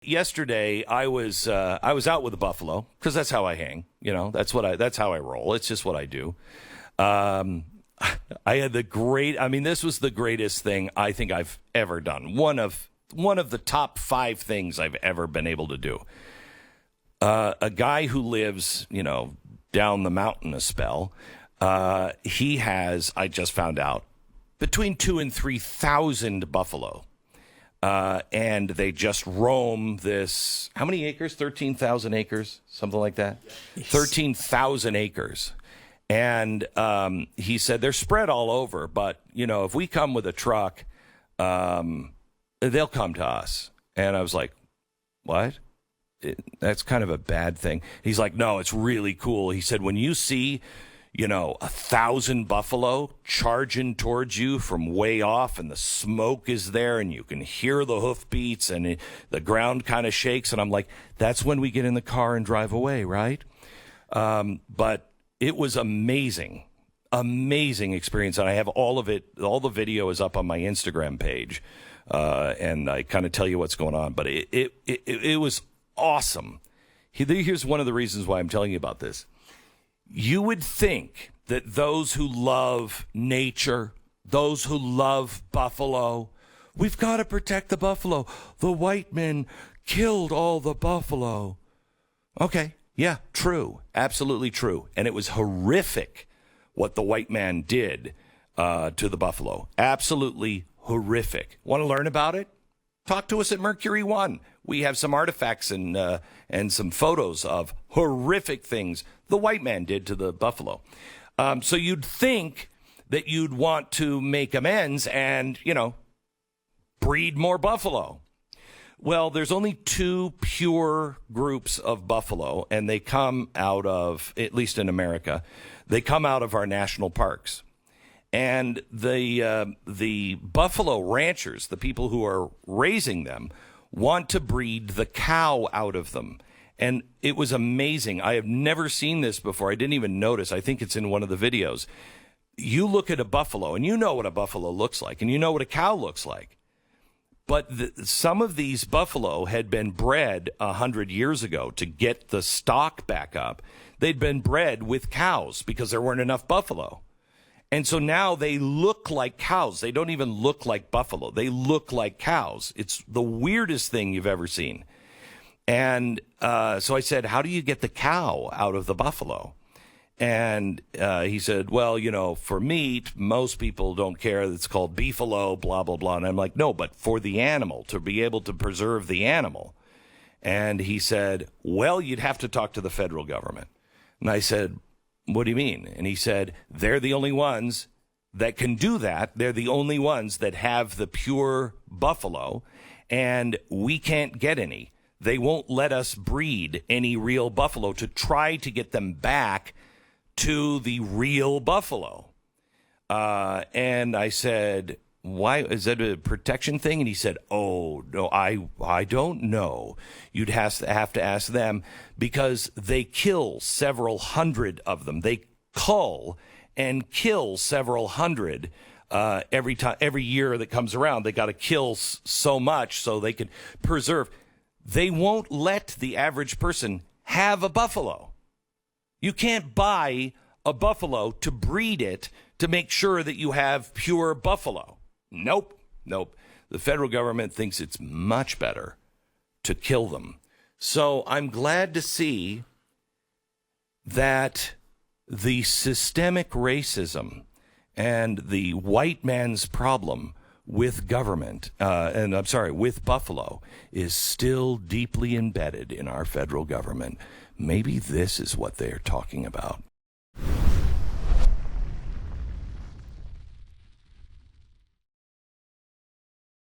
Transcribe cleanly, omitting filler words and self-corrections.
Yesterday, I was out with the buffalo because that's how I hang. That's how I roll. It's just what I do. I had this was the greatest thing I think I've ever done. One of the top 5 things I've ever been able to do. A guy who lives, down the mountain a spell. He has, I just found out, between 2,000 and 3,000 buffalo. And they just roam this, how many acres? 13,000 acres, something like that. Yes. 13,000 acres. And he said they're spread all over, but, if we come with a truck, they'll come to us. And I was like, what? That's kind of a bad thing. He's like, no, it's really cool. He said, when you see 1,000 buffalo charging towards you from way off, and the smoke is there, and you can hear the hoof beats, and the ground kind of shakes. And I'm like, that's when we get in the car and drive away, right? But it was amazing experience. And I have all of it. All the video is up on my Instagram page. And I kind of tell you what's going on, but it was awesome. Here's one of the reasons why I'm telling you about this. You would think that those who love nature, those who love buffalo, we've got to protect the buffalo. The white men killed all the buffalo. Okay, yeah, true, absolutely true. And it was horrific what the white man did to the buffalo. Absolutely horrific. Want to learn about it? Talk to us at Mercury One. We have some artifacts and some photos of horrific things the white man did to the buffalo. So you'd think that you'd want to make amends and, breed more buffalo. Well, there's only 2 pure groups of buffalo, and they come out of, at least in America, they come out of our national parks. And the buffalo ranchers, the people who are raising them, want to breed the cow out of them. And it was amazing. I have never seen this before. I didn't even notice. I think it's in one of the videos. You look at a buffalo, and you know what a buffalo looks like, and you know what a cow looks like. But some of these buffalo had been bred 100 years ago to get the stock back up. They'd been bred with cows because there weren't enough buffalo. And so now they look like cows. They don't even look like buffalo. They look like cows. It's the weirdest thing you've ever seen. And so I said, how do you get the cow out of the buffalo? And he said, well, for meat, most people don't care. It's called beefalo, blah, blah, blah. And I'm like, no, but for the animal, to be able to preserve the animal. And he said, well, you'd have to talk to the federal government. And I said, what do you mean? And he said, they're the only ones that can do that. They're the only ones that have the pure buffalo, and we can't get any. They won't let us breed any real buffalo to try to get them back to the real buffalo. And I said, why? Is that a protection thing? And he said, oh, no, I don't know. You'd have to ask them, because they kill several hundred of them. They cull and kill several hundred every year that comes around. They got to kill so much so they can preserve. They won't let the average person have a buffalo. You can't buy a buffalo to breed it to make sure that you have pure buffalo. Nope. The federal government thinks it's much better to kill them. So I'm glad to see that the systemic racism and the white man's problem with government, with buffalo, is still deeply embedded in our federal government. Maybe this is what they're talking about.